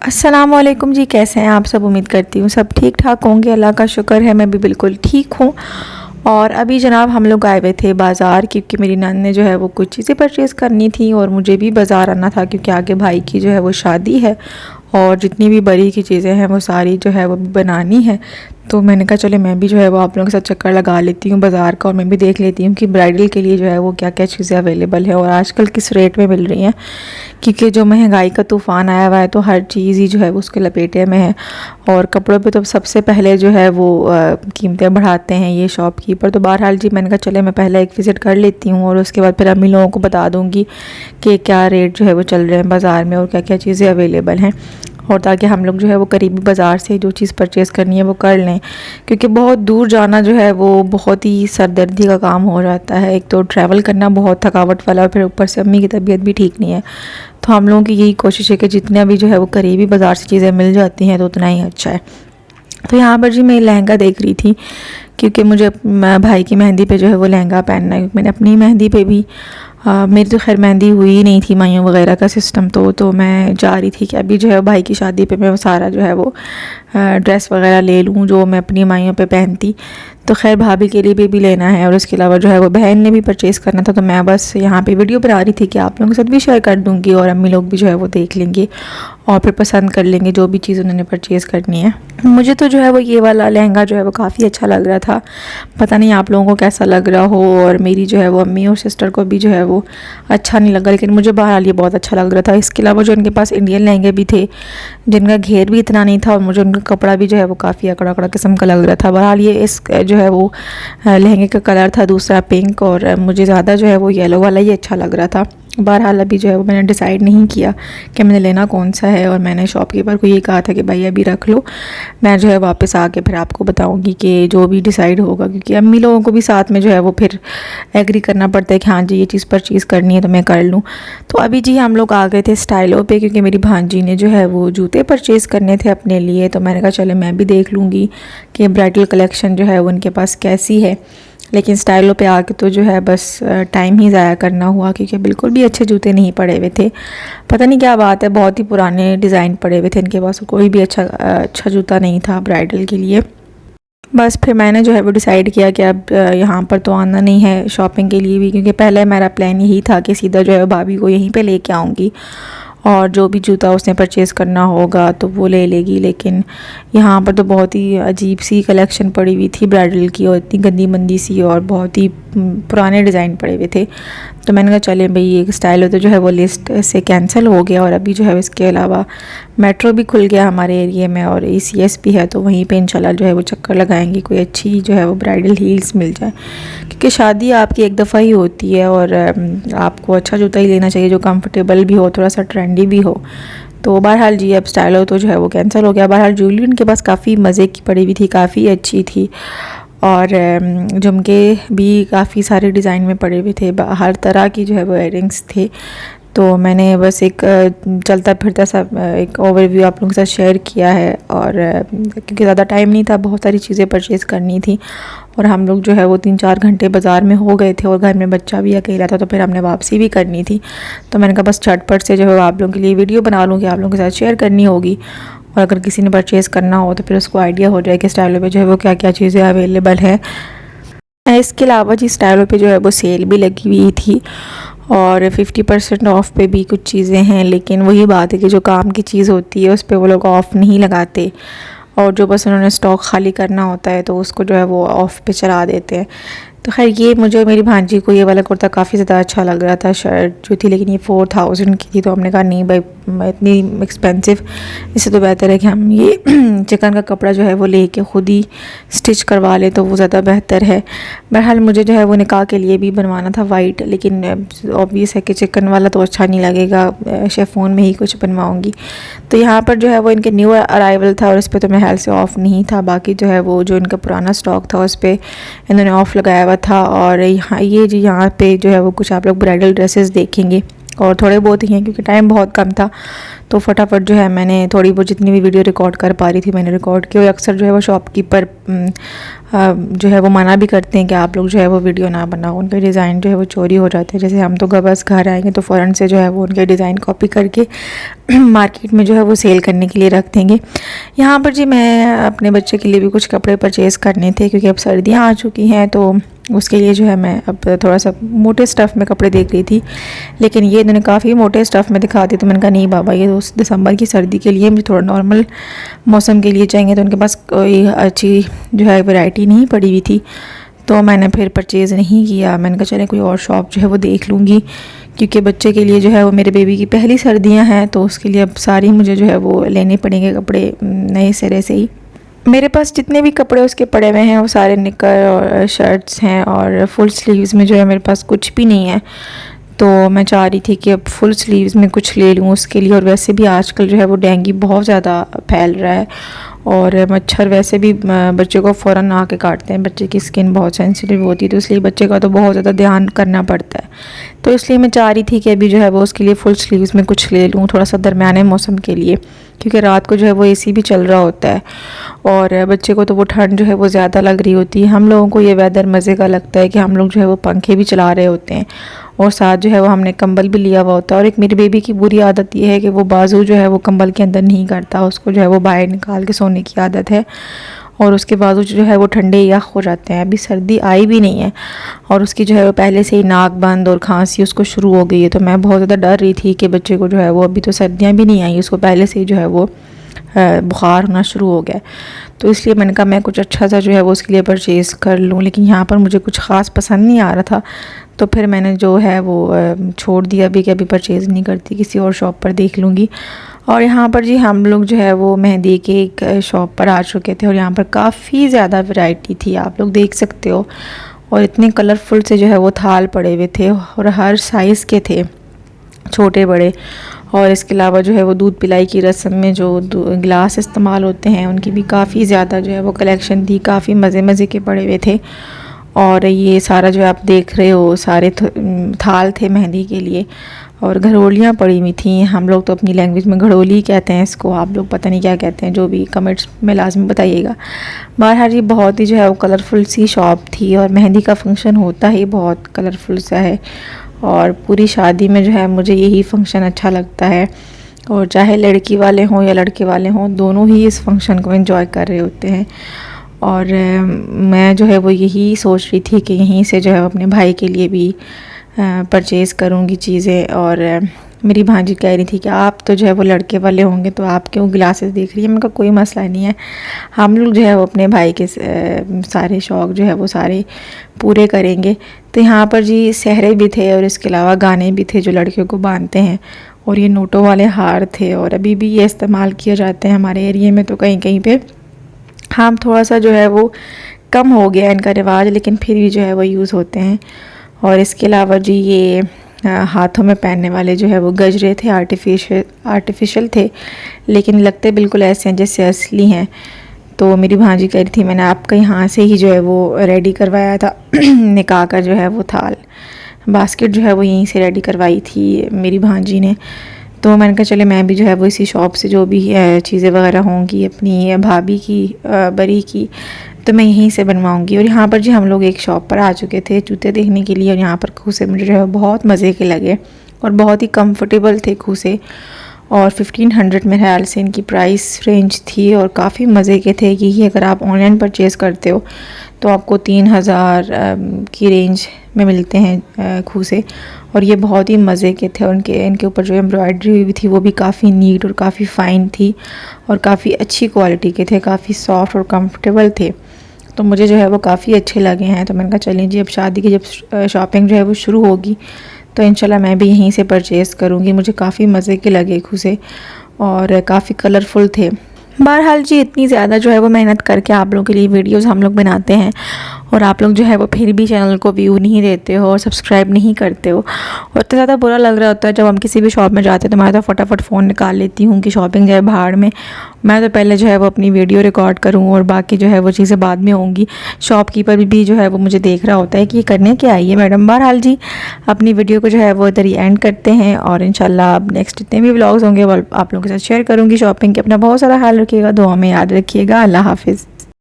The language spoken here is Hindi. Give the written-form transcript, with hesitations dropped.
अस्सलामुअलैकुम जी, कैसे हैं आप सब। उम्मीद करती हूँ सब ठीक ठाक होंगे। अल्लाह का शुक्र है मैं भी बिल्कुल ठीक हूँ। और अभी जनाब हम लोग आए हुए थे बाज़ार, क्योंकि मेरी नंद ने जो है वो कुछ चीज़ें परचेज़ करनी थी और मुझे भी बाज़ार आना था, क्योंकि आगे भाई की जो है वो शादी है और जितनी भी बड़ी की चीज़ें हैं वो सारी जो है वो बनानी है। तो मैंने कहा चले मैं भी जो है वो आप लोगों के साथ चक्कर लगा लेती हूँ बाज़ार का, और मैं भी देख लेती हूँ कि ब्राइडल के लिए जो है वो क्या क्या चीज़ें अवेलेबल है और आजकल किस रेट में मिल रही हैं, क्योंकि जो महंगाई का तूफ़ान आया हुआ है तो हर चीज़ ही जो है वो उसके लपेटे में है। और कपड़ों पे तो सबसे पहले जो है वो कीमतें बढ़ाते हैं ये शॉपकीपर। तो बहरहाल जी मैंने कहा चले मैं पहले एक विज़िट कर लेती हूँ और उसके बाद फिर अम्मी लोगों को बता दूँगी कि क्या रेट जो है वो चल रहे हैं बाज़ार में और क्या क्या चीज़ें अवेलेबल हैं, और ताकि हम लोग जो है वो करीबी बाज़ार से जो चीज़ परचेज़ करनी है वो कर लें, क्योंकि बहुत दूर जाना जो है वो बहुत ही सरदर्दी का काम हो जाता है। एक तो ट्रैवल करना बहुत थकावट वाला, और फिर ऊपर से अम्मी की तबीयत भी ठीक नहीं है। तो हम लोगों की यही कोशिश है कि जितना भी जो है वो करीबी बाज़ार से चीज़ें मिल जाती हैं तो उतना ही अच्छा है। तो यहाँ पर जी मैं लहंगा देख रही थी, क्योंकि मुझे भाई की मेहंदी पे जो है वो लहंगा पहनना है। मैंने अपनी मेहंदी पे भी मेरी तो खैर मेहंदी हुई ही नहीं थी, माइयों वगैरह का सिस्टम। तो मैं जा रही थी कि अभी जो है भाई की शादी पे मैं वो सारा जो है वो ड्रेस वगैरह ले लूँ जो मैं अपनी माइयों पे पहनती। तो खैर भाभी के लिए भी लेना है, और उसके अलावा जो है वो बहन ने भी परचेज़ करना था। तो मैं बस यहाँ पे वीडियो बना रही थी कि आप लोगों के साथ भी शेयर कर दूँगी, और अम्मी लोग भी जो है वो देख लेंगे और फिर पसंद कर लेंगे जो भी चीज़ उन्होंने परचेज़ करनी है। मुझे तो जो है वो ये वाला लहंगा जो है वो काफ़ी अच्छा लग रहा था। पता नहीं आप लोगों को कैसा लग रहा हो, और मेरी जो है वो अम्मी और सिस्टर को भी जो है वो अच्छा नहीं लगा, लेकिन मुझे बहरहाल ये बहुत अच्छा लग रहा था। इसके अलावा जो उनके पास इंडियन लहंगे भी थे जिनका घेर भी इतना नहीं था, और मुझे उनका कपड़ा भी जो है वो काफ़ी अकड़ा अकड़ा किस्म का लग रहा था। बहरहाल ये इस जो है वो लहंगे का कलर था दूसरा पिंक, और मुझे ज़्यादा जो है वो येलो वाला ही अच्छा लग रहा था। बहरहाल अभी जो है वो मैंने डिसाइड नहीं किया कि मैंने लेना कौन सा है, और मैंने शॉपकीपर को ये कहा था कि भाई अभी रख लो, मैं जो है वापस आके फिर आपको बताऊंगी कि जो भी डिसाइड होगा, क्योंकि अम्मी लोगों को भी साथ में जो है वो फिर एग्री करना पड़ता है कि हाँ जी ये चीज़ परचेज़ करनी है तो मैं कर लूँ। तो अभी जी हम लोग आ गए थे स्टाइलों पे, क्योंकि मेरी भांजी ने जो है वो जूते परचेज़ करने थे अपने लिए। तो मैंने कहा चले मैं भी देख लूँगी कि ब्राइडल कलेक्शन जो है वो उनके पास कैसी है। लेकिन स्टाइलों पे आके तो जो है बस टाइम ही ज़ाया करना हुआ, क्योंकि बिल्कुल भी अच्छे जूते नहीं पड़े हुए थे। पता नहीं क्या बात है, बहुत ही पुराने डिज़ाइन पड़े हुए थे इनके पास, कोई भी अच्छा जूता नहीं था ब्राइडल के लिए। बस फिर मैंने जो है वो डिसाइड किया कि अब यहाँ पर तो आना नहीं है शॉपिंग के लिए भी, क्योंकि पहले मेरा प्लान यही था कि सीधा जो है भाभी को यहीं पे लेके आऊँगी और जो भी जूता उसने परचेज़ करना होगा तो वो ले लेगी। लेकिन यहाँ पर तो बहुत ही अजीब सी कलेक्शन पड़ी हुई थी ब्राइडल की, और इतनी गंदी मंदी सी और बहुत ही पुराने डिज़ाइन पड़े हुए थे। तो मैंने कहा चले भाई एक स्टाइल हो तो जो है वो लिस्ट से कैंसिल हो गया। और अभी जो है इसके अलावा मेट्रो भी खुल गया हमारे एरिया में, और ACS भी है, तो वहीं पे इंशाल्लाह जो है वो चक्कर लगाएंगे, कोई अच्छी जो है वो ब्राइडल हील्स मिल जाए, क्योंकि शादी आपकी एक दफ़ा ही होती है और आपको अच्छा जूता ही लेना चाहिए जो कंफर्टेबल भी हो, थोड़ा सा ट्रेंडी भी हो। तो बहरहाल जी अब स्टाइलो तो जो है वो कैंसिल हो गया। बहरहाल ज्वेलरी उनके पास काफ़ी मज़े की पड़ी हुई थी, काफ़ी अच्छी थी, और झुमके भी काफ़ी सारे डिज़ाइन में पड़े हुए थे, हर तरह की जो है वो इयररिंग्स थे। तो मैंने बस एक चलता फिरता सा एक ओवरव्यू आप लोगों के साथ शेयर किया है, और क्योंकि ज़्यादा टाइम नहीं था, बहुत सारी चीज़ें परचेज़ करनी थी, और हम लोग जो है वो 3-4 घंटे बाज़ार में हो गए थे, और घर में बच्चा भी अकेला था, तो फिर हमने वापसी भी करनी थी। तो मैंने कहा बस झटपट से जो है आप लोगों के लिए वीडियो बना लूँ कि आप लोगों के साथ शेयर करनी होगी, और अगर किसी ने परचेज़ करना हो तो फिर उसको आइडिया हो जाए कि स्टाइलों पे जो है वो क्या क्या चीज़ें अवेलेबल है। इसके अलावा जी स्टाइलों पे जो है वो सेल भी लगी हुई थी, और 50% ऑफ़ पे भी कुछ चीज़ें हैं। लेकिन वही बात है कि जो काम की चीज़ होती है उस पर वो लोग ऑफ़ नहीं लगाते, और जो बस उन्होंने स्टॉक खाली करना होता है तो उसको जो है वो ऑफ़ पे चला देते हैं। तो खैर ये मुझे मेरी भांजी को ये वाला कुर्ता काफ़ी ज़्यादा अच्छा लग रहा था, शर्ट जो थी, लेकिन ये 4000 की थी। तो हमने कहा नहीं भाई इतनी एक्सपेंसिव, इससे तो बेहतर है कि हम ये चिकन का कपड़ा जो है वो लेके ख़ुद ही स्टिच करवा लें, तो वो ज़्यादा बेहतर है। बहरहाल मुझे जो है वो निकाह के लिए भी बनवाना था वाइट, लेकिन ऑब्वियस है कि चिकन वाला तो अच्छा नहीं लगेगा, शेफोन में ही कुछ बनवाऊँगी। तो यहाँ पर जो है वो इनके न्यू अराइवल था, और इस पर तो मेरे ख्याल से ऑफ़ नहीं था। बाकी जो है वो जो इनका पुराना स्टॉक था उस पर इन्होंने ऑफ़ लगाया हुआ था। और यहाँ ये जी यहाँ पे जो है वो कुछ आप लोग ब्राइडल ड्रेसेस देखेंगे, और थोड़े बहुत ही हैं क्योंकि टाइम बहुत कम था। तो फटाफट जो है मैंने थोड़ी बहुत जितनी भी वीडियो रिकॉर्ड कर पा रही थी मैंने रिकॉर्ड की। और अक्सर जो है वो शॉपकीपर जो है वो मना भी करते हैं कि आप लोग जो है वो वीडियो ना बनाओ, उनके डिज़ाइन जो है वो चोरी हो जाते हैं। जैसे हम तो बस घर आएंगे तो फ़ौरन से जो है वो उनके डिज़ाइन कॉपी करके मार्केट में जो है वो सेल करने के लिए रख देंगे। यहाँ पर जी मैं अपने बच्चे के लिए भी कुछ कपड़े परचेज़ करने थे, क्योंकि अब सर्दियाँ आ चुकी हैं, तो उसके लिए जो है मैं अब थोड़ा सा मोटे स्टफ़ में कपड़े देख रही थी। लेकिन ये इन्होंने काफ़ी मोटे स्टफ़ में दिखाते, तो मैंने कहा नहीं बाबा, ये उस दिसंबर की सर्दी के लिए मुझे थोड़ा नॉर्मल मौसम के लिए चाहिए। तो उनके पास कोई अच्छी जो है वैरायटी नहीं पड़ी हुई थी, तो मैंने फिर परचेज़ नहीं किया। मैंने कहा चले कोई और शॉप जो है वो देख लूँगी, क्योंकि बच्चे के लिए जो है वो मेरे बेबी की पहली सर्दियाँ हैं, तो उसके लिए अब सारी मुझे जो है वो लेने पड़ेंगे कपड़े नए सिरे से ही। मेरे पास जितने भी कपड़े उसके पड़े हुए हैं वो सारे निकर और शर्ट्स हैं, और फुल स्लीव्स में जो है मेरे पास कुछ भी नहीं है। तो मैं चाह रही थी कि अब फुल स्लीव्स में कुछ ले लूँ उसके लिए। और वैसे भी आजकल जो है वो डेंगू बहुत ज़्यादा फैल रहा है, और मच्छर वैसे भी बच्चे को फ़ौरन आके काटते हैं। बच्चे की स्किन बहुत सेंसिटिव होती है, तो इसलिए बच्चे का तो बहुत ज़्यादा ध्यान करना पड़ता है। तो इसलिए मैं चाह रही थी कि अभी जो है वो उसके लिए फ़ुल स्लीव्स में कुछ ले लूँ, थोड़ा सा दरमियाने मौसम के लिए, क्योंकि रात को जो है वो एसी भी चल रहा होता है, और बच्चे को तो वो ठंड जो है वो ज़्यादा लग रही होती है। हम लोगों को ये वेदर मज़े का लगता है कि हम लोग जो है वो पंखे भी चला रहे होते हैं, और साथ जो है वो हमने कंबल भी लिया हुआ होता है। और एक मेरी बेबी की बुरी आदत ये है कि वो बाजू जो है वो कंबल के अंदर नहीं करता, उसको जो है वो बाहर निकाल के सोने की आदत है, और उसके बाजू जो है वो ठंडे यख हो जाते हैं। अभी सर्दी आई भी नहीं है, और उसकी जो है वो पहले से ही नाक बंद और खांसी उसको शुरू हो गई है। तो मैं बहुत ज़्यादा डर रही थी कि बच्चे को जो है वो, अभी तो सर्दियाँ भी नहीं आई, उसको पहले से ही जो है वो बुखार होना शुरू हो गया। तो इसलिए मैंने कहा मैं कुछ अच्छा सा जो है वो उसके लिए परचेज़ कर लूँ, लेकिन यहाँ पर मुझे कुछ ख़ास पसंद नहीं आ रहा था। तो फिर मैंने जो है वो छोड़ दिया अभी कि अभी परचेज़ नहीं करती, किसी और शॉप पर देख लूँगी। और यहाँ पर जी हम लोग जो है वो मेहंदी के एक शॉप पर आ चुके थे, और यहाँ पर काफ़ी ज़्यादा वैरायटी थी, आप लोग देख सकते हो। और इतने कलरफुल से जो है वो थाल पड़े हुए थे, और हर साइज़ के थे, छोटे बड़े। और इसके अलावा जो है वो दूध पिलाई की रस्म में जो गिलास इस्तेमाल होते हैं उनकी भी काफ़ी ज़्यादा जो है वो कलेक्शन थी, काफ़ी मज़े मज़े के पड़े हुए थे। और ये सारा जो आप देख रहे हो सारे थाल थे मेहंदी के लिए, और घड़ोलियाँ पड़ी हुई थी। हम लोग तो अपनी लैंग्वेज में घड़ोली कहते हैं इसको, आप लोग पता नहीं क्या कहते हैं, जो भी कमेंट्स में लाजमी बताइएगा। बहरहाल ये बहुत ही जो है वो कलरफुल सी शॉप थी, और मेहंदी का फंक्शन होता ही बहुत कलरफुल सा है, और पूरी शादी में जो है मुझे यही फंक्शन अच्छा लगता है। और चाहे लड़की वाले हों या लड़के वाले हों, दोनों ही इस फंक्शन को एंजॉय कर रहे होते हैं। और मैं जो है वो यही सोच रही थी कि यहीं से जो है अपने भाई के लिए भी परचेज़ करूँगी चीज़ें। और मेरी भांजी कह रही थी कि आप तो जो है वो लड़के वाले होंगे तो आप क्यों ग्लासेस देख रही है। मैंने कहा कोई मसला नहीं है, हम लोग जो है वो अपने भाई के सारे शौक़ जो है वो सारे पूरे करेंगे। तो यहाँ पर जी सहरे भी थे, और इसके अलावा गाने भी थे जो लड़कियों को बांधते हैं, और ये नोटों वाले हार थे, और अभी भी ये इस्तेमाल किए जाते हैं हमारे एरिए में। तो कहीं कहीं पे हाँ थोड़ा सा जो है वो कम हो गया इनका रिवाज, लेकिन फिर भी जो है वो यूज़ होते हैं। और इसके अलावा जी ये हाथों में पहनने वाले जो है वो गजरे थे, आर्टिफिशियल थे, लेकिन लगते बिल्कुल ऐसे हैं जैसे असली हैं। तो मेरी भांजी कह रही थी मैंने आपके यहाँ से ही जो है वो रेडी करवाया था निकाह का जो है वो थाल बास्केट जो है वो यहीं से रेडी करवाई थी मेरी भांजी ने। तो मैंने कहा चले मैं भी जो है वो इसी शॉप से जो भी चीज़ें वगैरह होंगी अपनी भाभी की बरी की, तो मैं यहीं से बनवाऊंगी। और यहाँ पर जी हम लोग एक शॉप पर आ चुके थे जूते देखने के लिए, और यहाँ पर खूसे मुझे जो है बहुत मज़े के लगे, और बहुत ही कंफर्टेबल थे खूसे। और 1500 मेरे ख्याल से इनकी प्राइस रेंज थी, और काफ़ी मज़े के थे कि ये अगर आप ऑनलाइन परचेज़ करते हो तो आपको 3000 की रेंज में मिलते हैं खूसे। और ये बहुत ही मज़े के थे, और इनके ऊपर जो एम्ब्रॉयडरी हुई थी वो भी काफ़ी नीट और काफ़ी फ़ाइन थी, और काफ़ी अच्छी क्वालिटी के थे, काफ़ी सॉफ्ट और कंफर्टेबल थे। तो मुझे जो है वो काफ़ी अच्छे लगे हैं। तो मैंने कहा चलें जी अब शादी की जब शॉपिंग जो है वो शुरू होगी तो इंशाल्लाह मैं भी यहीं से परचेज़ करूँगी। मुझे काफ़ी मज़े के लगे खूसे, और काफ़ी कलरफुल थे। बहरहाल जी इतनी ज़्यादा जो है वो मेहनत करके आप लोगों के लिए वीडियोस हम लोग बनाते हैं, और आप लोग जो है वो फिर भी चैनल को व्यू नहीं देते हो और सब्सक्राइब नहीं करते हो। और इतना ज़्यादा बुरा लग रहा होता है जब हम किसी भी शॉप में जाते हैं तो मैं तो फटाफट फ़ोन निकाल लेती हूँ कि शॉपिंग जाए भाड़ में, मैं तो पहले जो है वो अपनी वीडियो रिकॉर्ड करूँ और बाकी जो है वो चीज़ें बाद में होंगी। शॉपकीपर भी जो है वो मुझे देख रहा होता है कि ये करने क्या आई है मैडम। बहरहाल जी, अपनी वीडियो को जो है वो इधर ही एंड करते हैं और इंशाल्लाह अब नेक्स्ट जितने भी व्लॉग्स होंगे वो आप लोगों के साथ शेयर करूँगी शॉपिंग के। अपना बहुत सारा ख्याल रखिएगा, दुआ में याद रखिएगा। अल्लाह हाफिज़।